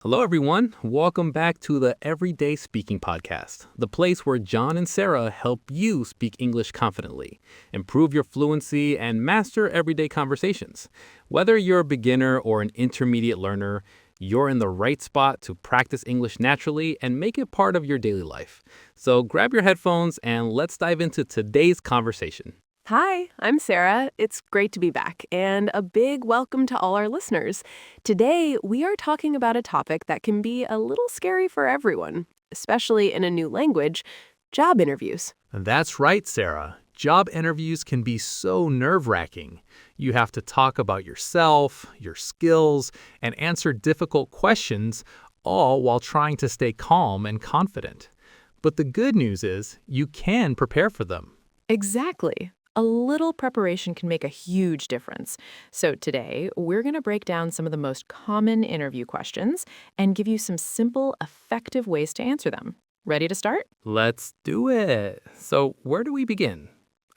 Hello, everyone. Welcome back to the Everyday Speaking Podcast, the place where John and Sarah help you speak English confidently, improve your fluency, and master everyday conversations. Whether you're a beginner or an intermediate learner, you're in the right spot to practice English naturally and make it part of your daily life. So grab your headphones and let's dive into today's conversation. Hi, I'm Sarah. It's great to be back, and a big welcome to all our listeners. Today, we are talking about a topic that can be a little scary for everyone, especially in a new language: job interviews. That's right, Sarah. Job interviews can be so nerve-wracking. You have to talk about yourself, your skills, and answer difficult questions, all while trying to stay calm and confident. But the good news is you can prepare for them. Exactly. A little preparation can make a huge difference. So today, we're going to break down some of the most common interview questions and give you some simple, effective ways to answer them. Ready to start? Let's do it. So, where do we begin?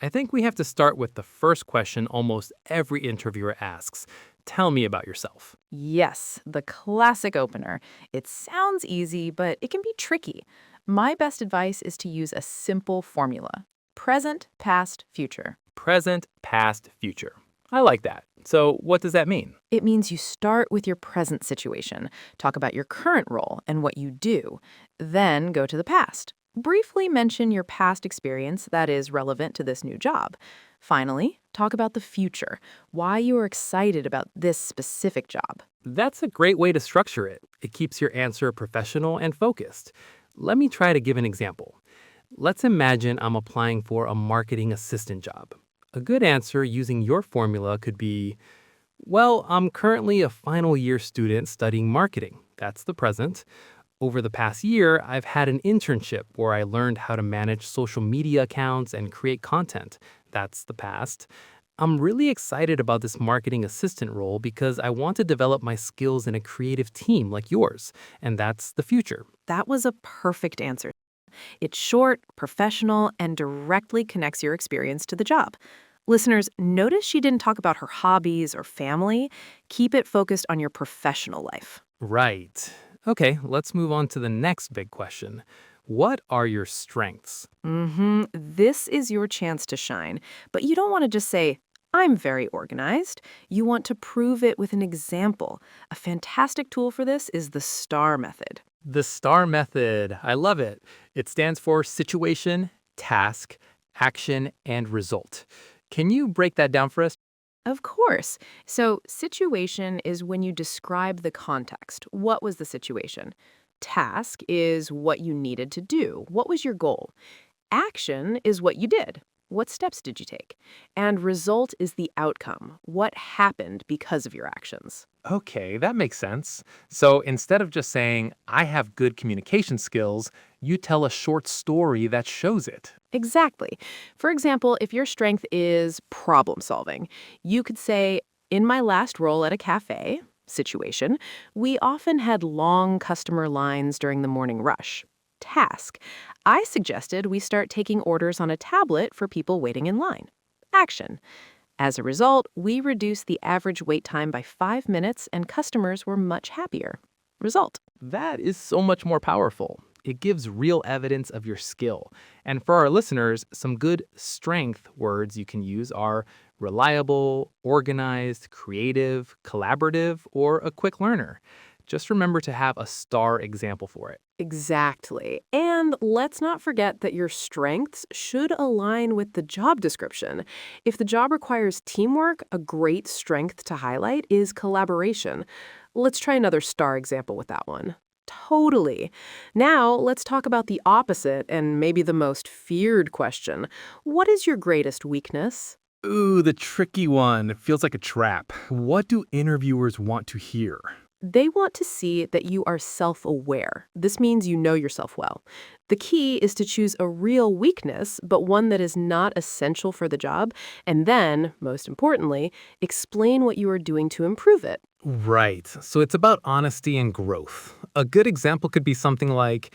I think we have to start with the first question almost every interviewer asks. Tell me about yourself. Yes, the classic opener. It sounds easy, but it can be tricky. My best advice is to use a simple formula: present, past, future. Present, past, future. I like that. So, what does that mean? It means you start with your present situation, talk about your current role and what you do, then go to the past. Briefly mention your past experience that is relevant to this new job. Finally, talk about the future, why you are excited about this specific job. That's a great way to structure it. It keeps your answer professional and focused. Let me try to give an example. Let's imagine I'm applying for a marketing assistant job. A good answer using your formula could be, well, I'm currently a final year student studying marketing. That's the present. Over the past year, I've had an internship where I learned how to manage social media accounts and create content. That's the past. I'm really excited about this marketing assistant role because I want to develop my skills in a creative team like yours, and that's the future. That was a perfect answer. It's short, professional, and directly connects your experience to the job. Listeners, notice she didn't talk about her hobbies or family. Keep it focused on your professional life. Right. Okay, let's move on to the next big question. What are your strengths? This is your chance to shine. But you don't want to just say, I'm very organized. You want to prove it with an example. A fantastic tool for this is the STAR method. The STAR method. I love it. It stands for situation, task, action, and result. Can you break that down for us? Of course. So, situation is when you describe the context. What was the situation? Task is what you needed to do. What was your goal? Action is what you did. What steps did you take? And result is the outcome. What happened because of your actions? Okay, that makes sense. So instead of just saying, I have good communication skills, you tell a short story that shows it. Exactly. For example, if your strength is problem solving, you could say, in my last role at a cafe situation, we often had long customer lines during the morning rush. Task: I suggested we start taking orders on a tablet for people waiting in line. Action: as a result, we reduced the average wait time by 5 minutes and customers were much happier. Result: That is so much more powerful. It gives real evidence of your skill. And for our listeners, some good strength words you can use are reliable, organized, creative, collaborative, or a quick learner. Just remember to have a STAR example for it. Exactly. And let's not forget that your strengths should align with the job description. If the job requires teamwork, a great strength to highlight is collaboration. Let's try another STAR example with that one. Totally. Now, let's talk about the opposite and maybe the most feared question. What is your greatest weakness? Ooh, the tricky one. It feels like a trap. What do interviewers want to hear? They want to see that you are self-aware. This means you know yourself well. The key is to choose a real weakness, but one that is not essential for the job, and then, most importantly, explain what you are doing to improve it. Right. So it's about honesty and growth. A good example could be something like,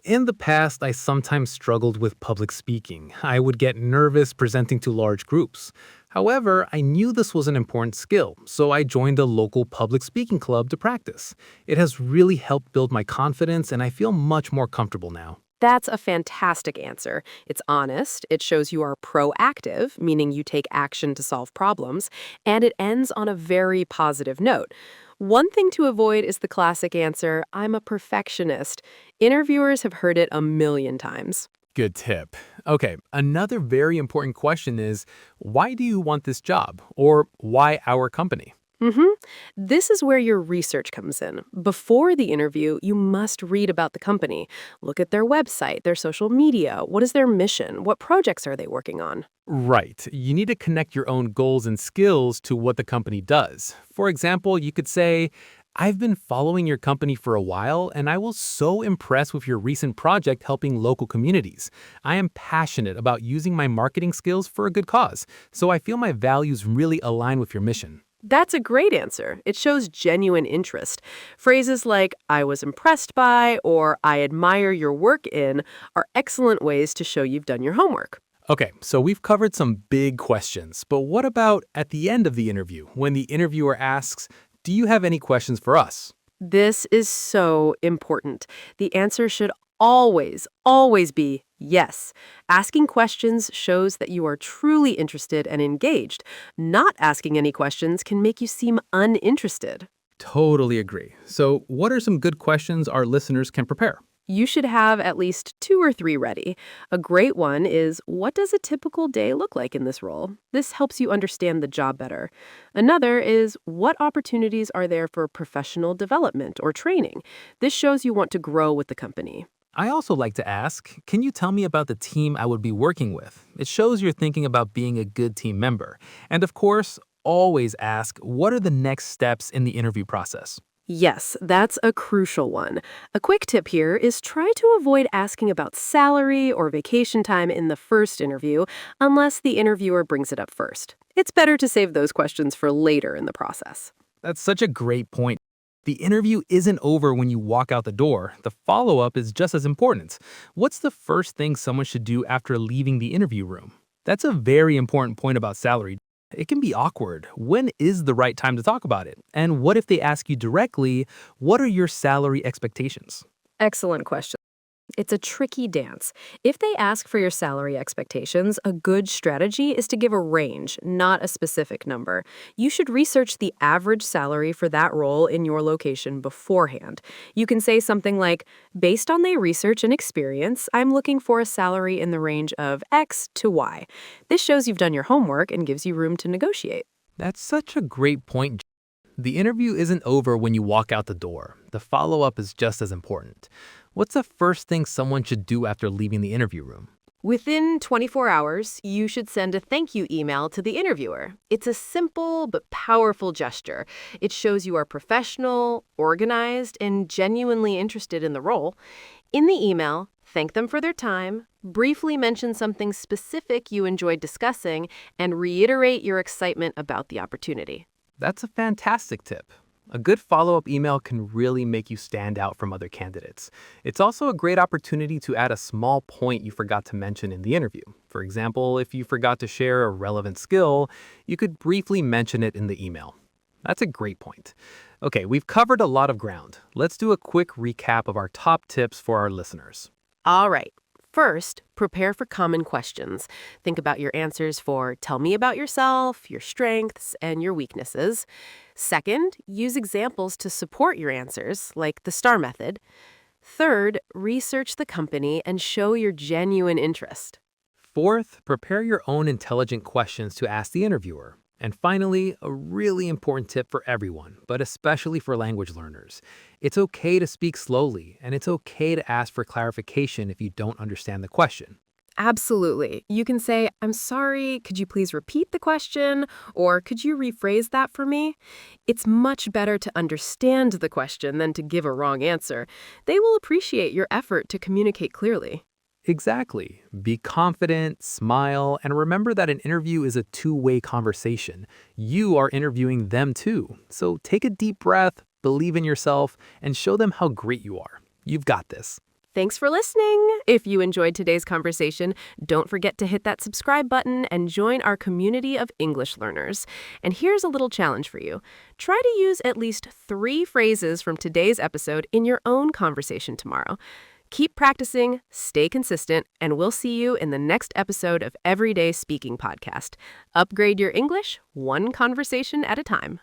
In the past, I sometimes struggled with public speaking. I would get nervous presenting to large groups. However, I knew this was an important skill, so I joined a local public speaking club to practice. It has really helped build my confidence, and I feel much more comfortable now. That's a fantastic answer. It's honest, it shows you are proactive, meaning you take action to solve problems, and it ends on a very positive note. One thing to avoid is the classic answer, I'm a perfectionist. Interviewers have heard it a million times. Good tip. Okay, another very important question is why do you want this job? Or why our company? hmm This is where your research comes in. Before the interview, you must read about the company. Look at their website, their social media. What is their mission? What projects are they working on? Right. You need to connect your own goals and skills to what the company does. For example, you could say, I've been following your company for a while, and I was so impressed with your recent project helping local communities. I am passionate about using my marketing skills for a good cause, so I feel my values really align with your mission. That's a great answer. It shows genuine interest. Phrases like, I was impressed by, or I admire your work in, are excellent ways to show you've done your homework. Okay, so we've covered some big questions, but what about at the end of the interview when the interviewer asks, do you have any questions for us? This is so important. The answer should always be yes. Asking questions shows that you are truly interested and engaged. Not asking any questions can make you seem uninterested. Totally agree. So, what are some good questions our listeners can prepare? You should have at least 2 or 3 ready. A great one is, what does a typical day look like in this role? This helps you understand the job better. Another is, what opportunities are there for professional development or training? This shows you want to grow with the company. I also like to ask, can you tell me about the team I would be working with? It shows you're thinking about being a good team member. And of course, always ask, what are the next steps in the interview process? Yes, that's a crucial one. A quick tip here is try to avoid asking about salary or vacation time in the first interview unless the interviewer brings it up first. It's better to save those questions for later in the process. That's such a great point. The interview isn't over when you walk out the door. The follow-up is just as important. What's the first thing someone should do after leaving the interview room? That's a very important point about salary. It can be awkward. When is the right time to talk about it? And what if they ask you directly, what are your salary expectations? Excellent question. It's a tricky dance. If they ask for your salary expectations, a good strategy is to give a range, not a specific number. You should research the average salary for that role in your location beforehand. You can say something like, based on their research and experience, I'm looking for a salary in the range of X to Y. This shows you've done your homework and gives you room to negotiate. That's such a great point. The interview isn't over when you walk out the door. The follow-up is just as important. What's the first thing someone should do after leaving the interview room? Within 24 hours, you should send a thank you email to the interviewer. It's a simple but powerful gesture. It shows you are professional, organized, and genuinely interested in the role. In the email, thank them for their time, briefly mention something specific you enjoyed discussing, and reiterate your excitement about the opportunity. That's a fantastic tip. A good follow-up email can really make you stand out from other candidates. It's also a great opportunity to add a small point you forgot to mention in the interview. For example, if you forgot to share a relevant skill, you could briefly mention it in the email. That's a great point. Okay, we've covered a lot of ground. Let's do a quick recap of our top tips for our listeners. All right. First, prepare for common questions. Think about your answers for tell me about yourself, your strengths, and your weaknesses. Second, use examples to support your answers, like the STAR method. Third, research the company and show your genuine interest. Fourth, prepare your own intelligent questions to ask the interviewer. And finally, a really important tip for everyone, but especially for language learners. It's okay to speak slowly, and it's okay to ask for clarification if you don't understand the question. Absolutely. You can say, I'm sorry, could you please repeat the question? Or could you rephrase that for me? It's much better to understand the question than to give a wrong answer. They will appreciate your effort to communicate clearly. Exactly. Be confident, smile, and remember that an interview is a two-way conversation. You are interviewing them too. So take a deep breath, believe in yourself, and show them how great you are. You've got this. Thanks for listening. If you enjoyed today's conversation, don't forget to hit that subscribe button and join our community of English learners. And here's a little challenge for you. Try to use at least 3 phrases from today's episode in your own conversation tomorrow. Keep practicing, stay consistent, and we'll see you in the next episode of Everyday Speaking Podcast. Upgrade your English one conversation at a time.